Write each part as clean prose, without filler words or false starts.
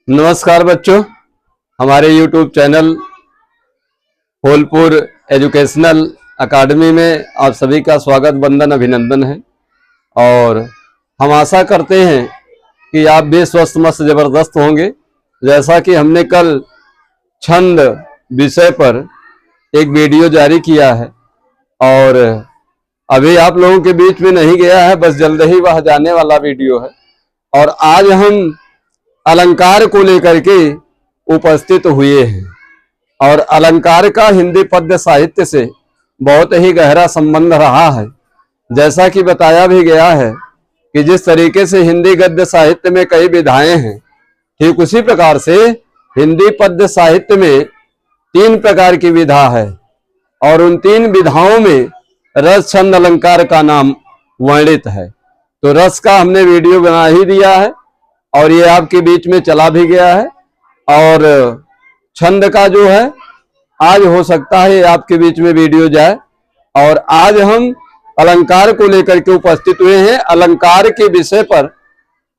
नमस्कार बच्चों, हमारे YouTube चैनल फूलपुर एजुकेशनल अकादमी में आप सभी का स्वागत, वंदन, अभिनंदन है। और हम आशा करते हैं कि आप भी स्वस्थ मस्त जबरदस्त होंगे। जैसा कि हमने कल छंद विषय पर एक वीडियो जारी किया है और अभी आप लोगों के बीच में नहीं गया है, बस जल्द ही वह जाने वाला वीडियो है। और आज हम अलंकार को लेकर के उपस्थित हुए हैं और अलंकार का हिंदी पद्य साहित्य से बहुत ही गहरा संबंध रहा है। जैसा कि बताया भी गया है कि जिस तरीके से हिंदी गद्य साहित्य में कई विधाएं हैं, ठीक उसी प्रकार से हिंदी पद्य साहित्य में 3 प्रकार की विधा है और उन 3 विधाओं में रस, छंद, अलंकार का नाम वर्णित है। तो रस का हमने वीडियो बना ही दिया है और ये आपके बीच में चला भी गया है। और छंद का जो है आज हो सकता है आपके बीच में वीडियो जाए। और आज हम अलंकार को लेकर के उपस्थित हुए हैं। अलंकार के विषय पर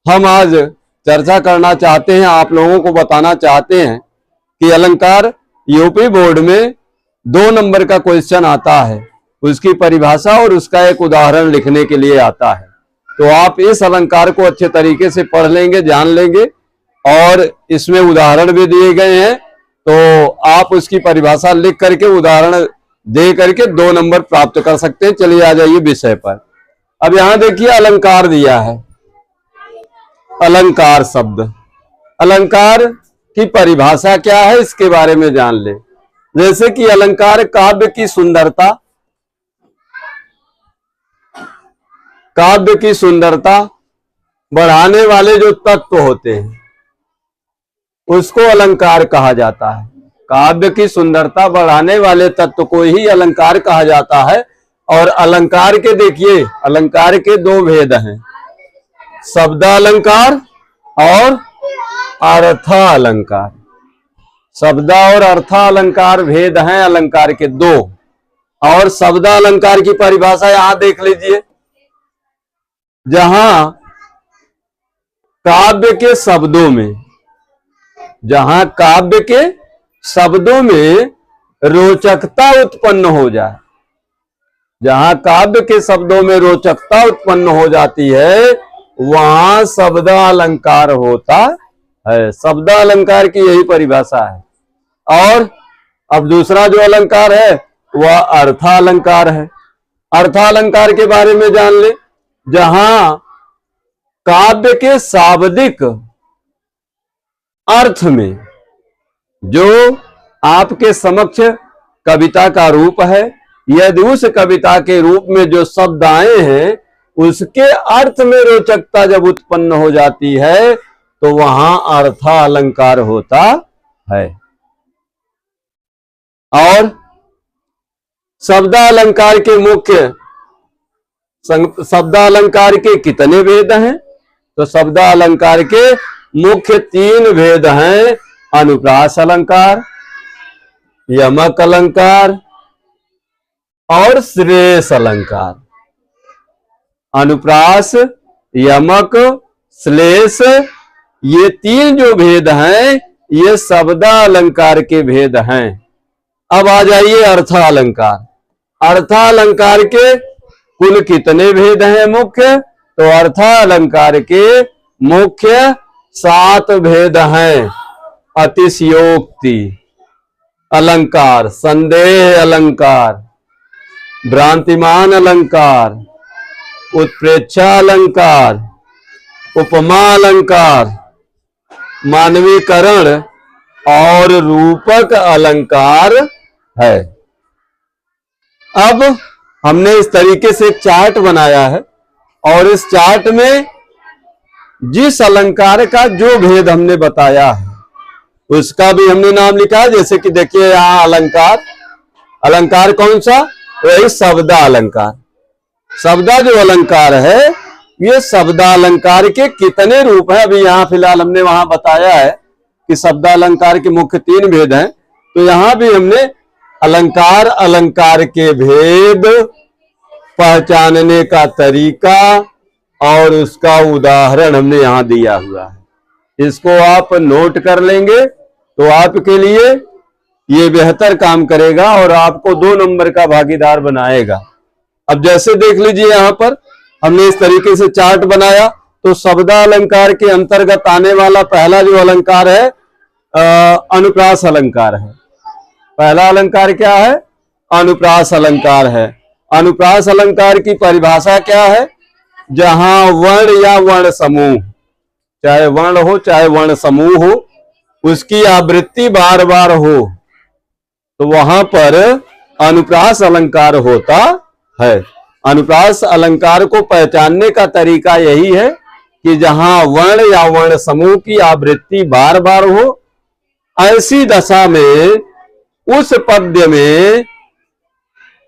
हम आज चर्चा करना चाहते हैं, आप लोगों को बताना चाहते हैं कि अलंकार यूपी बोर्ड में 2 नंबर का क्वेश्चन आता है, उसकी परिभाषा और उसका एक उदाहरण लिखने के लिए आता है। तो आप इस अलंकार को अच्छे तरीके से पढ़ लेंगे, जान लेंगे और इसमें उदाहरण भी दिए गए हैं, तो आप उसकी परिभाषा लिख करके उदाहरण दे करके 2 नंबर प्राप्त कर सकते हैं। चलिए आ जाइए विषय पर। अब यहां देखिए अलंकार दिया है। अलंकार शब्द, अलंकार की परिभाषा क्या है इसके बारे में जान ले। जैसे कि अलंकार काव्य की सुंदरता, काव्य की सुंदरता बढ़ाने वाले जो तत्व होते हैं उसको अलंकार कहा जाता है। काव्य की सुंदरता बढ़ाने वाले तत्व को ही अलंकार कहा जाता है। और अलंकार के देखिए, अलंकार के 2 भेद हैं, शब्दालंकार और अर्थालंकार। शब्द और अर्थालंकार भेद हैं अलंकार के 2। और शब्दालंकार की परिभाषा यहां देख लीजिए, जहां काव्य के शब्दों में, जहां काव्य के शब्दों में रोचकता उत्पन्न हो जाए, जहां काव्य के शब्दों में रोचकता उत्पन्न हो जाती है वहां शब्दालंकार होता है। शब्दालंकार की यही परिभाषा है। और अब दूसरा जो अलंकार है वह अर्थालंकार है। अर्थालंकार के बारे में जान ले, जहां काव्य के शाब्दिक अर्थ में जो आपके समक्ष कविता का रूप है, यदि उस कविता के रूप में जो शब्द आए हैं उसके अर्थ में रोचकता जब उत्पन्न हो जाती है तो वहां अर्थालंकार होता है। और शब्दालंकार के मुख्य, शब्दालंकार के कितने भेद हैं? तो शब्दालंकार के मुख्य 3 भेद हैं, अनुप्रास अलंकार, यमक अलंकार और श्लेष अलंकार। अनुप्रास, यमक, श्लेष, ये 3 जो भेद हैं ये शब्दालंकार के भेद हैं। अब आ जाइए अर्थालंकार। अर्थालंकार के कुल कितने भेद हैं मुख्य? तो अर्थालंकार के मुख्य 7 भेद हैं। अतिशयोक्ति अलंकार, संदेह अलंकार, भ्रांतिमान अलंकार, उत्प्रेक्षा अलंकार, उपमा अलंकार, मानवीकरण और रूपक अलंकार है। अब हमने इस तरीके से एक चार्ट बनाया है और इस चार्ट में जिस अलंकार का जो भेद हमने बताया है उसका भी हमने नाम लिखा है। जैसे कि देखिए यहां अलंकार, अलंकार कौन सा? वही शब्दा अलंकार। शब्दा जो अलंकार है ये शब्दालंकार के कितने रूप हैं अभी यहां फिलहाल हमने वहां बताया है कि शब्दालंकार के मुख्य 3 भेद हैं। तो यहां भी हमने अलंकार, अलंकार के भेद, पहचानने का तरीका और उसका उदाहरण हमने यहां दिया हुआ है। इसको आप नोट कर लेंगे तो आपके लिए ये बेहतर काम करेगा और आपको 2 नंबर का भागीदार बनाएगा। अब जैसे देख लीजिए, यहां पर हमने इस तरीके से चार्ट बनाया तो शब्दालंकार के अंतर्गत आने वाला पहला जो अलंकार है अनुप्रास अलंकार है। पहला अलंकार क्या है? अनुप्रास अलंकार है। अनुप्रास अलंकार की परिभाषा क्या है? जहां वर्ण या वर्ण समूह, चाहे वर्ण हो चाहे वर्ण समूह हो, उसकी आवृत्ति बार बार हो तो वहां पर अनुप्रास अलंकार होता है। अनुप्रास अलंकार को पहचानने का तरीका यही है कि जहां वर्ण या वर्ण समूह की आवृत्ति बार बार हो, ऐसी दशा में उस पद्य में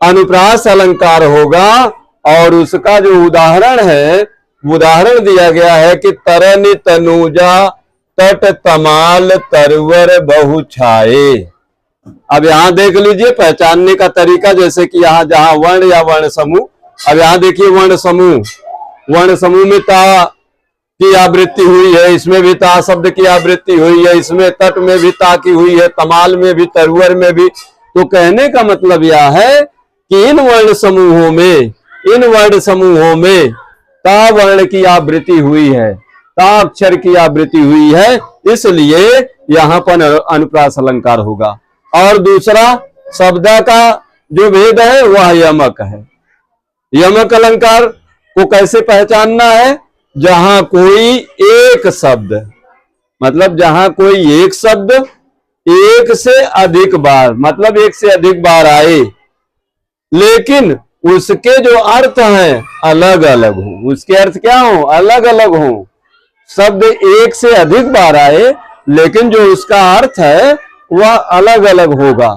अनुप्रास अलंकार होगा। और उसका जो उदाहरण है, उदाहरण दिया गया है कि तरनि तनुजा तट तमाल तरवर बहु छाए। अब यहां देख लीजिए पहचानने का तरीका, जैसे कि यहां जहां वर्ण या वर्ण समूह, अब यहां देखिए वर्ण समूह में ता की आवृत्ति हुई है, इसमें भी ता शब्द की आवृत्ति हुई है, इसमें तट में भी ता की हुई है, तमाल में भी, तरवर में भी। तो कहने का मतलब यह है कि इन वर्ण समूहों में ता वर्ण की आवृत्ति हुई है, ता अक्षर की आवृत्ति हुई है, इसलिए यहां पर अनुप्रास अलंकार होगा। और दूसरा शब्द का जो भेद है वह यमक है। यमक अलंकार को कैसे पहचानना है? जहां कोई एक शब्द, मतलब जहां कोई एक शब्द एक से अधिक बार, मतलब एक से अधिक बार आए, लेकिन उसके जो अर्थ हैं अलग अलग हो। उसके अर्थ क्या हो? अलग अलग हो। शब्द एक से अधिक बार आए लेकिन जो उसका अर्थ है वह अलग अलग होगा।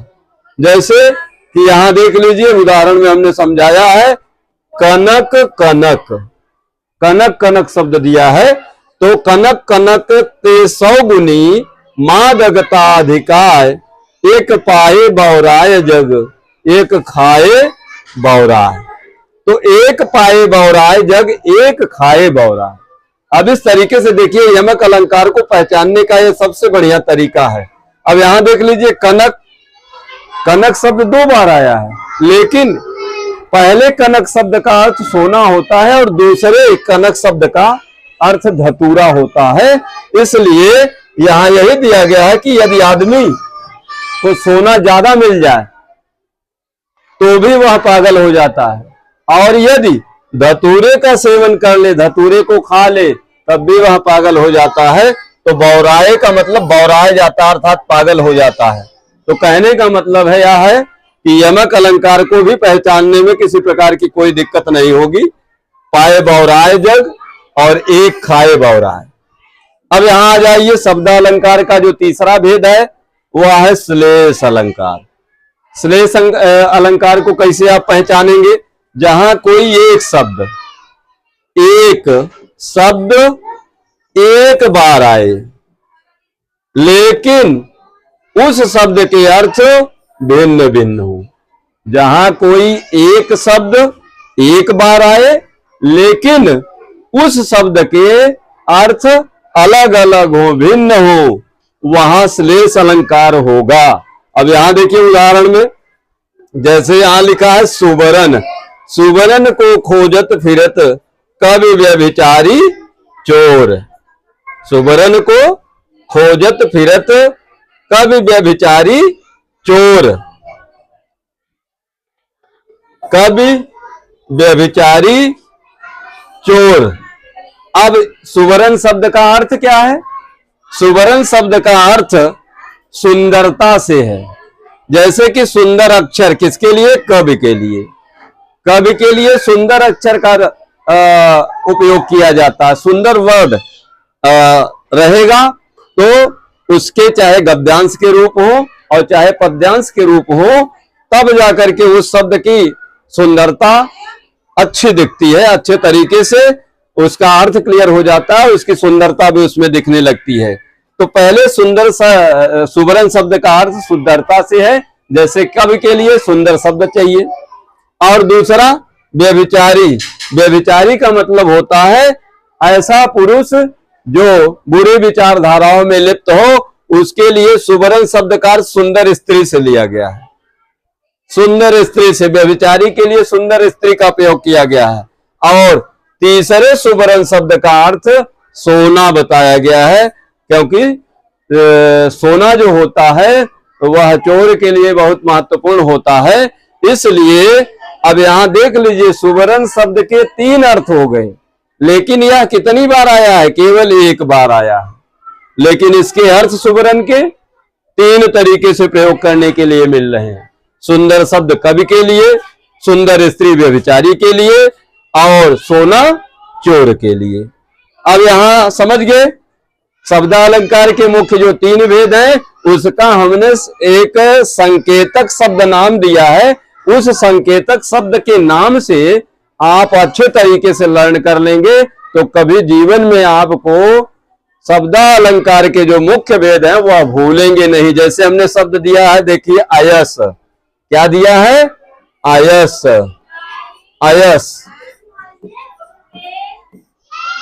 जैसे कि यहां देख लीजिए, उदाहरण में हमने समझाया है कनक कनक, कनक कनक शब्द दिया है तो कनक कनक ते 100 गुनी मादगता अधिकाय, एक पाए बौराय जग एक खाए बौराय। तो एक पाए बौराय जग एक खाए बौराय। अब इस तरीके से देखिए, यमक अलंकार को पहचानने का यह सबसे बढ़िया तरीका है। अब यहां देख लीजिए कनक, कनक शब्द 2 बार आया है, लेकिन पहले कनक शब्द का अर्थ सोना होता है और दूसरे कनक शब्द का अर्थ धतूरा होता है। इसलिए यहां यही दिया गया है कि यदि आदमी को सोना ज्यादा मिल जाए तो भी वह पागल हो जाता है, और यदि धतूरे का सेवन कर ले, धतूरे को खा ले, तब भी वह पागल हो जाता है। तो बौराए का मतलब बौराए जाता अर्थात पागल हो जाता है। तो कहने का मतलब है यह है कि यमक अलंकार को भी पहचानने में किसी प्रकार की कोई दिक्कत नहीं होगी। पाए बौराए जग और एक खाए बौराए। अब यहां आ जाइए, शब्दालंकार का जो तीसरा भेद है वह है श्लेष अलंकार। श्लेष अलंकार को कैसे आप पहचानेंगे? जहां कोई एक शब्द एक बार आए, लेकिन उस शब्द के अर्थ भिन्न भिन्न हो। जहां कोई एक शब्द एक बार आए लेकिन उस शब्द के अर्थ अलग अलग हो, भिन्न हो, वहां श्लेष अलंकार होगा। अब यहां देखिए उदाहरण में, जैसे यहां लिखा है सुबरन, सुबरन को खोजत फिरत कवि व्यभिचारी चोर। सुबरन को खोजत फिरत कवि व्यभिचारी चोर, कवि व्यभिचारी चोर। अब सुवर्ण शब्द का अर्थ क्या है? सुवर्ण शब्द का अर्थ सुंदरता से है। जैसे कि सुंदर अक्षर किसके लिए? कवि के लिए। कवि के लिए सुंदर अक्षर का उपयोग किया जाता है। सुंदर वर्ड रहेगा तो उसके चाहे गद्यांश के रूप हो और चाहे पद्यांश के रूप हो, तब जाकर के उस शब्द की सुंदरता अच्छी दिखती है, अच्छे तरीके से उसका अर्थ क्लियर हो जाता है, उसकी सुंदरता भी उसमें दिखने लगती है। तो पहले सुवर्ण शब्द का अर्थ सुंदरता से है, जैसे कवि के लिए सुंदर शब्द चाहिए। और दूसरा व्यभिचारी, व्यभिचारी का मतलब होता है ऐसा पुरुष जो बुरी विचारधाराओं में लिप्त हो उसके लिए सुवर्ण शब्द का अर्थ सुंदर स्त्री से लिया गया है। सुंदर स्त्री से, व्यभिचारी के लिए सुंदर स्त्री का प्रयोग किया गया है। और तीसरे सुवर्ण शब्द का अर्थ सोना बताया गया है, क्योंकि सोना जो होता है वह चोर के लिए बहुत महत्वपूर्ण होता है। इसलिए अब यहां देख लीजिए, सुवर्ण शब्द के 3 अर्थ हो गए, लेकिन यह कितनी बार आया है? केवल 1 बार आया है। लेकिन इसके अर्थ सुवर्ण के 3 तरीके से प्रयोग करने के लिए मिल रहे हैं। सुंदर शब्द कवि के लिए, सुंदर स्त्री व्यभिचारी के लिए और सोना चोर के लिए। अब यहां समझ गए शब्दालंकार के मुख्य जो 3 भेद हैं, उसका हमने एक संकेतक शब्द नाम दिया है। उस संकेतक शब्द के नाम से आप अच्छे तरीके से लर्न कर लेंगे तो कभी जीवन में आपको शब्दालंकार के जो मुख्य भेद हैं वह भूलेंगे नहीं। जैसे हमने शब्द दिया है, देखिए आयस, क्या दिया है? आयस, आयस।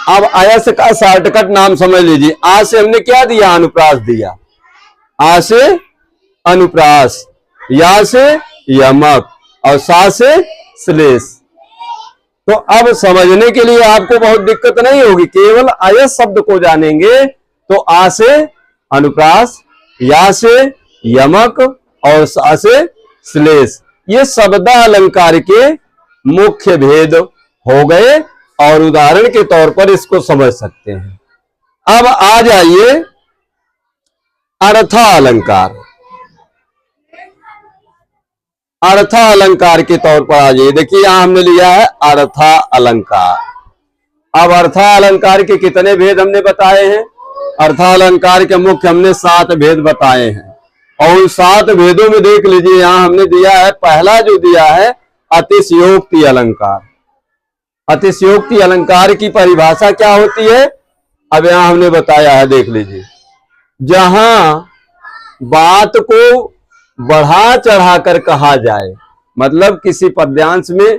अब आयस का शॉर्टकट नाम समझ लीजिए। आ से हमने क्या दिया? अनुप्रास दिया। आ से अनुप्रास, या से यमक और सा से श्लेष। तो अब समझने के लिए आपको बहुत दिक्कत नहीं होगी, केवल आयस शब्द को जानेंगे तो आ से अनुप्रास, या से यमक और सा से श्लेष, ये शब्दालंकार के मुख्य भेद हो गए और उदाहरण के तौर पर इसको समझ सकते हैं। अब आ जाइए अर्थालंकार। अर्थालंकार के तौर पर आ जाइए। देखिए यहां हमने लिया है अर्थालंकार। अब अर्थालंकार के कितने भेद हमने बताए हैं? अर्थालंकार के मुख्य हमने 7 भेद बताए हैं और उन 7 भेदों में देख लीजिए, यहां हमने दिया है, पहला जो दिया है अतिशयोक्ति अलंकार। अतिशयोक्ति अलंकार की परिभाषा क्या होती है? अब यहां हमने बताया है, देख लीजिए। जहां बात को बढ़ा चढ़ा कर कहा जाए, मतलब किसी पद्यांश में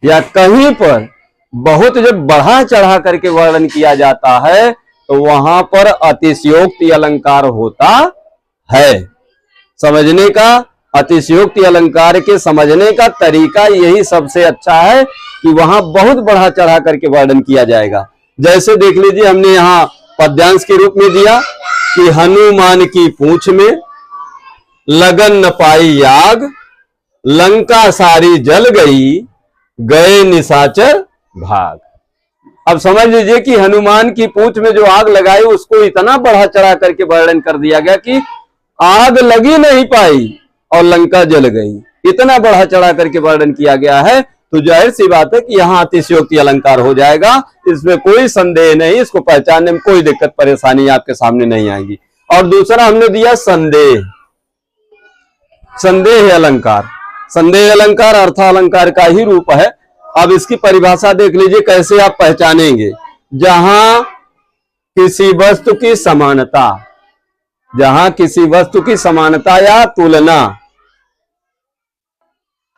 या कहीं पर बहुत जब बढ़ा चढ़ा करके वर्णन किया जाता है तो वहां पर अतिशयोक्ति अलंकार होता है। समझने का, अतिशयोक्ति अलंकार के समझने का तरीका यही सबसे अच्छा है कि वहां बहुत बढ़ा चढ़ा करके वर्णन किया जाएगा। जैसे देख लीजिए, हमने यहाँ पद्यांश के रूप में दिया कि हनुमान की पूंछ में लगन न पाई आग, लंका सारी जल गई, गए निशाचर भाग। अब समझ लीजिए कि हनुमान की पूंछ में जो आग लगाई उसको इतना बढ़ा चढ़ा करके वर्णन कर दिया गया कि आग लगी नहीं पाई और लंका जल गई, इतना बढ़ा चढ़ा करके वर्णन किया गया है। तो जाहिर सी बात है कि यहाँ अतिशयोक्ति अलंकार हो जाएगा, इसमें कोई संदेह नहीं। इसको पहचानने में कोई दिक्कत परेशानी आपके सामने नहीं आएगी। और दूसरा हमने दिया संदेह, संदेह अलंकार। संदेह अलंकार अर्थालंकार का ही रूप है। अब इसकी परिभाषा देख लीजिए कैसे आप पहचानेंगे। जहां किसी वस्तु की समानता, जहां किसी वस्तु की समानता या तुलना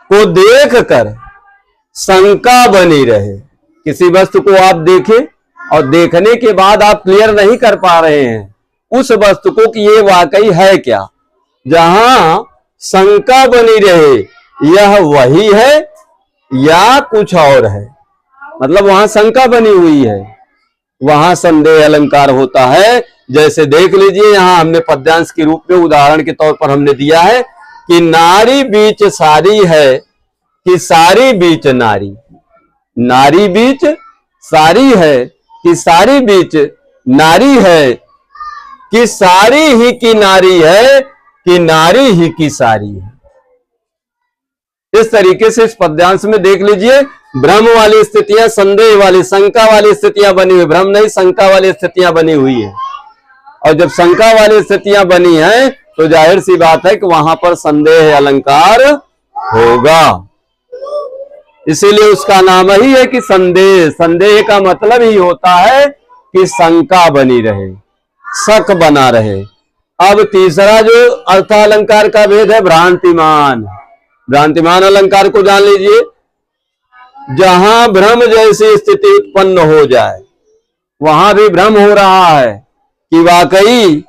को देखकर शंका बनी रहे। किसी वस्तु को आप देखें और देखने के बाद आप क्लियर नहीं कर पा रहे हैं उस वस्तु को कि ये वाकई है क्या, जहां शंका बनी रहे यह वही है या कुछ और है, मतलब वहां शंका बनी हुई है, वहां संदेह अलंकार होता है। जैसे देख लीजिए, यहां हमने पद्यांश के रूप में उदाहरण के तौर पर हमने दिया है कि नारी बीच सारी है कि सारी बीच नारी, नारी बीच सारी है कि सारी बीच नारी है, कि सारी ही की नारी है कि नारी ही की सारी है। इस तरीके से इस पद्यांश में देख लीजिए, भ्रम वाली स्थितियां, संदेह वाली, शंका वाली स्थितियां बनी हुई, भ्रम नहीं शंका वाली स्थितियां बनी हुई है। और जब शंका वाली स्थितियां बनी हैं तो जाहिर सी बात है कि वहां पर संदेह अलंकार होगा। इसीलिए उसका नाम ही है कि संदेह। संदेह का मतलब ही होता है कि शंका बनी रहे, शक बना रहे। अब तीसरा जो अर्थालंकार का भेद है भ्रांतिमान। भ्रांतिमान अलंकार को जान लीजिए। जहां भ्रम जैसी स्थिति उत्पन्न हो जाए वहां भी भ्रम हो रहा है कि वाकई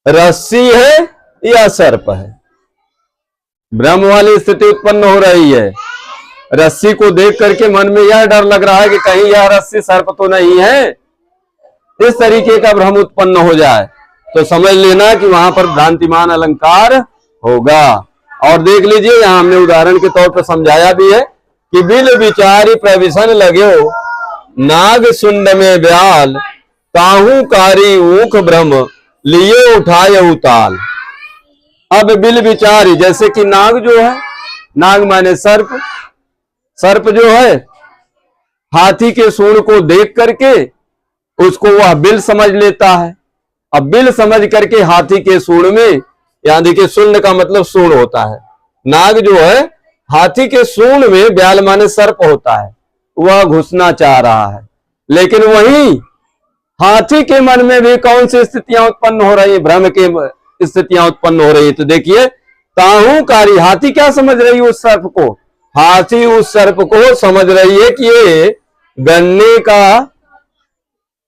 रस्सी है या सर्प है। भ्रम वाली स्थिति उत्पन्न हो रही है। रस्सी को देख करके मन में यह डर लग रहा है कि कहीं यह रस्सी सर्प तो नहीं है, इस तरीके का भ्रम उत्पन्न हो जाए तो समझ लेना कि वहां पर भ्रांतिमान अलंकार होगा। और देख लीजिए यहां हमने उदाहरण के तौर पर समझाया भी है कि बिल विचारी प्रविशन लगो नाग सुंड में ब्याल ताहू कारी ऊख भ्रम लियो उठाए उताल। अब बिल विचारी, जैसे कि नाग जो है, नाग माने सर्प, सर्प जो है हाथी के सूंड को देख करके उसको वह बिल समझ लेता है। अब बिल समझ करके हाथी के सूंड में, यानी देखिए सूंड का मतलब सूंड होता है, नाग जो है हाथी के सूंड में, ब्याल माने सर्प होता है, वह घुसना चाह रहा है। लेकिन वहीं हाथी के मन में भी कौन सी स्थितियां उत्पन्न हो रही है, भ्रम के स्थितियां उत्पन्न हो रही है। तो देखिए ताहूकारी, हाथी क्या समझ रही है उस सर्प को, हाथी उस सर्प को समझ रही है कि ये गन्ने का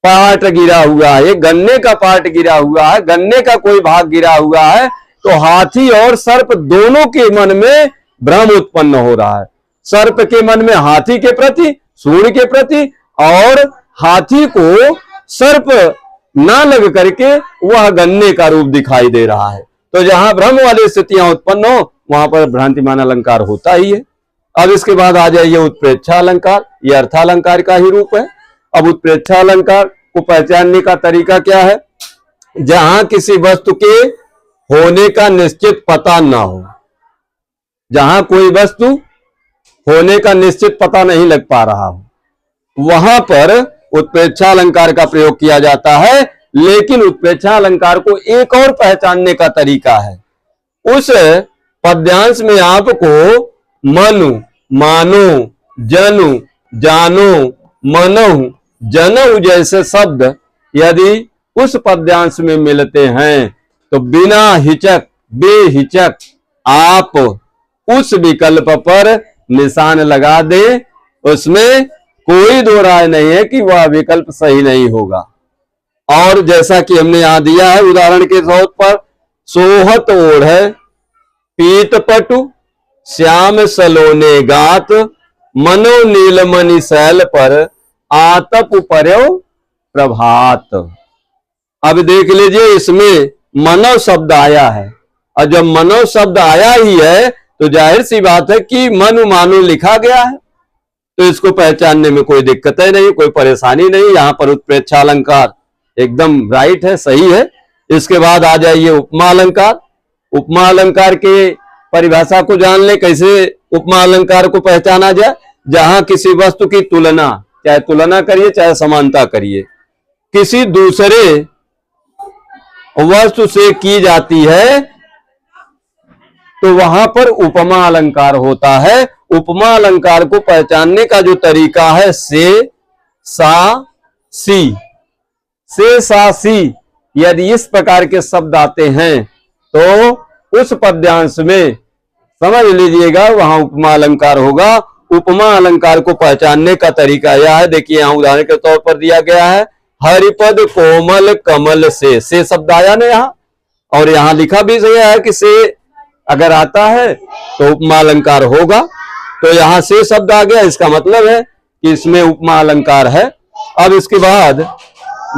पार्ट गिरा हुआ है, गन्ने का पार्ट गिरा हुआ है, गन्ने का कोई भाग गिरा हुआ है। तो हाथी और सर्प दोनों के मन में भ्रम उत्पन्न हो रहा है। सर्प के मन में हाथी के प्रति, सूंड के प्रति, और हाथी को सर्प ना लग करके वह गन्ने का रूप दिखाई दे रहा है। तो जहां भ्रम वाली स्थितियां उत्पन्न हो वहां पर भ्रांतिमान अलंकार होता ही है। अब इसके बाद आ जाइए उत्प्रेक्षा अलंकार, यह अर्थालंकार का ही रूप है। अब उत्प्रेक्षा अलंकार को पहचानने का तरीका क्या है, जहां किसी वस्तु के होने का निश्चित पता ना हो, जहां कोई वस्तु होने का निश्चित पता नहीं लग पा रहा हो, वहां पर उत्प्रेक्षा अलंकार का प्रयोग किया जाता है। लेकिन उत्प्रेक्षा अलंकार को एक और पहचानने का तरीका है, उस पद्यांश में आपको मनु, मानो, जनु, जानो, मनहु, जनहु जैसे शब्द यदि उस पद्यांश में मिलते हैं तो बिना हिचक, बेहिचक आप उस विकल्प पर निशान लगा दें, उसमें कोई दो राय नहीं है कि वह विकल्प सही नहीं होगा। और जैसा कि हमने यहां दिया है उदाहरण के तौर पर, सोहत ओढ़ पीत पटु श्याम सलोने गात मनो नीलमणि शैल पर आतप पर्यो प्रभात। अब देख लीजिए इसमें मनो शब्द आया है, और जब मनो शब्द आया ही है तो जाहिर सी बात है कि मनु मानो लिखा गया है, तो इसको पहचानने में कोई दिक्कत है नहीं, कोई परेशानी नहीं। यहां पर उत्प्रेक्षा अलंकार एकदम राइट है, सही है। इसके बाद आ जाइए उपमा अलंकार। उपमा अलंकार के परिभाषा को जान ले, कैसे उपमा अलंकार को पहचाना जाए। जहां किसी वस्तु की तुलना, चाहे तुलना करिए चाहे समानता करिए, किसी दूसरे वस्तु से की जाती है तो वहां पर उपमा अलंकार होता है। उपमा अलंकार को पहचानने का जो तरीका है, से, सा, सी, से, सा, सी, यदि इस प्रकार के शब्द आते हैं तो उस पद्यांश में समझ लीजिएगा वहां उपमा अलंकार होगा। उपमा अलंकार को पहचानने का तरीका यह है, देखिए यहां उदाहरण के तौर पर दिया गया है, हरिपद कोमल कमल से शब्द आया ना यहाँ, और यहां लिखा भी गया है कि से अगर आता है तो उपमा अलंकार होगा। तो यहां से शब्द आ गया, इसका मतलब है कि इसमें उपमा अलंकार है। अब इसके बाद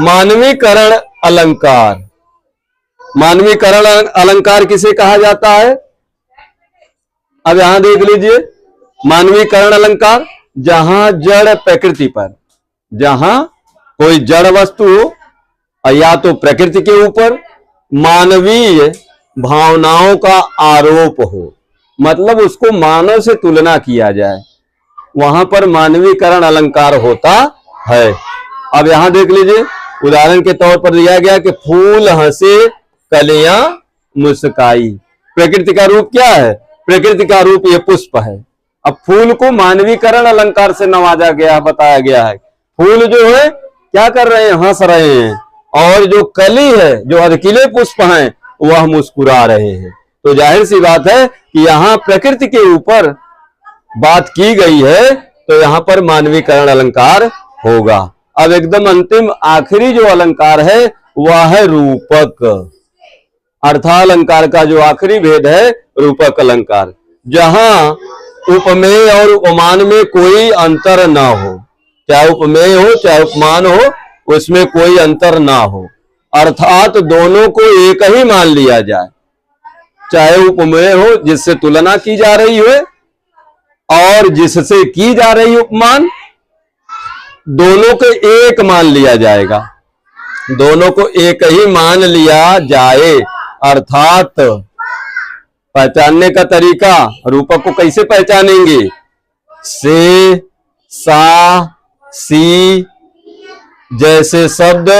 मानवीकरण अलंकार। मानवीकरण अलंकार किसे कहा जाता है, अब यहां देख लीजिए, मानवीकरण अलंकार जहां जड़ प्रकृति पर, जहां कोई जड़ वस्तु हो या तो प्रकृति के ऊपर मानवीय भावनाओं का आरोप हो, मतलब उसको मानव से तुलना किया जाए, वहां पर मानवीकरण अलंकार होता है। अब यहां देख लीजिए उदाहरण के तौर पर दिया गया कि फूल हंसे कलियां मुस्काई। प्रकृति का रूप क्या है, प्रकृति का रूप ये पुष्प है। अब फूल को मानवीकरण अलंकार से नवाजा गया, बताया गया है। फूल जो है क्या कर रहे हैं, हंस रहे हैं, और जो कली है, जो अर्किले पुष्प हैं, वह मुस्कुरा रहे हैं। तो जाहिर सी बात है कि यहां प्रकृति के ऊपर बात की गई है, तो यहां पर मानवीकरण अलंकार होगा। अब एकदम अंतिम आखिरी जो अलंकार है वह है रूपक। अर्थालंकार का जो आखिरी भेद है रूपक अलंकार, जहां उपमेय और उपमान में कोई अंतर ना हो, चाहे उपमेय हो चाहे उपमान हो, उसमें कोई अंतर ना हो, अर्थात दोनों को एक ही मान लिया जाए। चाहे उपमेय हो जिससे तुलना की जा रही हो और जिससे की जा रही उपमान, दोनों को एक मान लिया जाएगा, दोनों को एक ही मान लिया जाए। अर्थात पहचानने का तरीका, रूपक को कैसे पहचानेंगे? से, सा, सी जैसे शब्द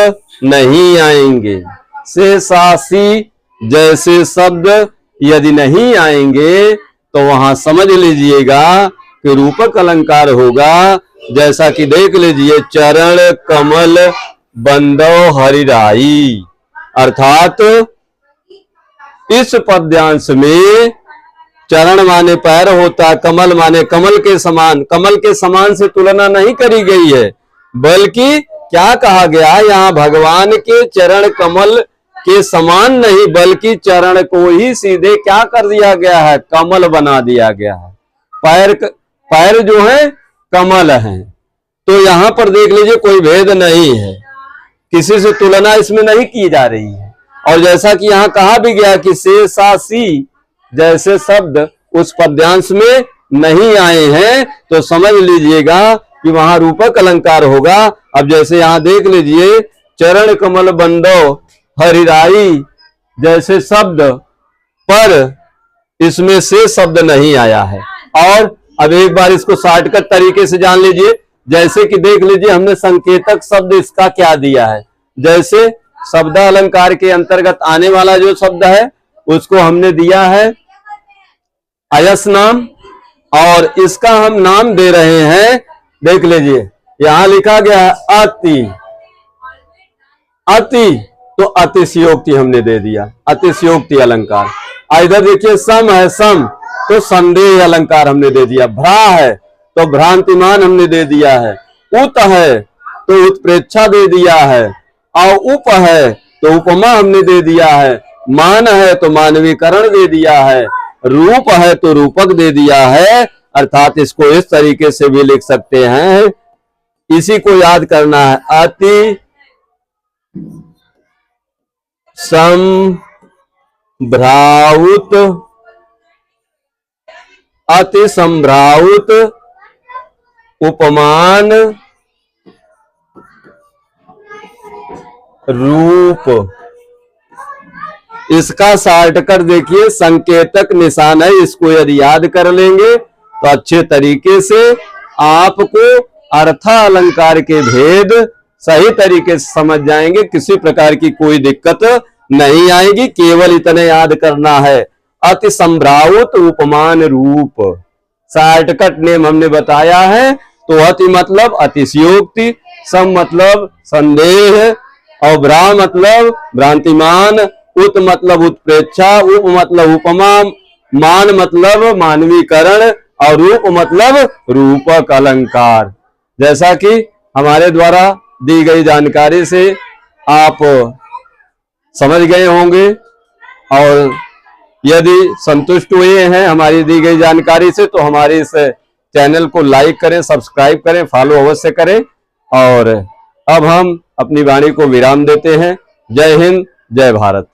नहीं आएंगे। से, सा, सी जैसे शब्द यदि नहीं आएंगे तो वहां समझ लीजिएगा कि रूपक अलंकार होगा। जैसा कि देख लीजिए, चरण कमल बंदो हरिराई, अर्थात इस पद्यांश में चरण माने पैर होता है, कमल माने कमल के समान। कमल के समान से तुलना नहीं करी गई है, बल्कि क्या कहा गया, यहाँ भगवान के चरण कमल के समान नहीं बल्कि चरण को ही सीधे क्या कर दिया गया है, कमल बना दिया गया है। पैर जो है कमल है। तो यहां पर देख लीजिए कोई भेद नहीं है, किसी से तुलना इसमें नहीं की जा रही है। और जैसा कि यहाँ कहा भी गया कि से, सा, सी जैसे शब्द उस पद्यांश में नहीं आए हैं, तो समझ लीजिएगा कि वहां रूपक अलंकार होगा। अब जैसे यहाँ देख लीजिए, चरण कमल बंदो हरिराई जैसे शब्द, पर इसमें से शब्द नहीं आया है। और अब एक बार इसको शॉर्टकट तरीके से जान लीजिए। जैसे कि देख लीजिए, हमने संकेतक शब्द इसका क्या दिया है। जैसे शब्द अलंकार के अंतर्गत आने वाला जो शब्द है उसको हमने दिया है अयस नाम, और इसका हम नाम दे रहे हैं, देख लीजिए यहां लिखा गया है अति। अति तो अतिशयोक्ति हमने दे दिया, अतिशयोक्ति अलंकार। इधर देखिए सम है, सम तो संदेह अलंकार हमने दे दिया। भ्रा है तो भ्रांतिमान हमने दे दिया है। उत है तो उत्प्रेक्षा दे दिया है, और उप है तो उपमा हमने दे दिया है। मान है तो मानवीकरण दे दिया है। रूप है तो रूपक दे दिया है। अर्थात इसको इस तरीके से भी लिख सकते हैं, इसी को याद करना है। अति संभ्राउत, अति संभ्राउत उपमान रूप। इसका शॉर्टकट देखिए, संकेतक निशान है, इसको यदि याद कर लेंगे तो अच्छे तरीके से आपको अर्था अलंकार के भेद सही तरीके से समझ जाएंगे। किसी प्रकार की कोई दिक्कत नहीं आएगी, केवल इतने याद करना है, अति संभ्राउत उपमान रूप। शॉर्टकट नेम हमने बताया है। तो अति मतलब अतिशयोक्ति, सम मतलब संदेह, और भ्रा मतलब भ्रांतिमान, उत मतलब उत्प्रेक्षा, उप मतलब उपमा, मान मतलब मानवीकरण, और रूप मतलब रूपक अलंकार। जैसा कि हमारे द्वारा दी गई जानकारी से आप समझ गए होंगे, और यदि संतुष्ट हुए हैं हमारी दी गई जानकारी से तो हमारे इस चैनल को लाइक करें, सब्सक्राइब करें, फॉलो अवश्य करें। और अब हम अपनी वाणी को विराम देते हैं। जय हिंद, जय भारत।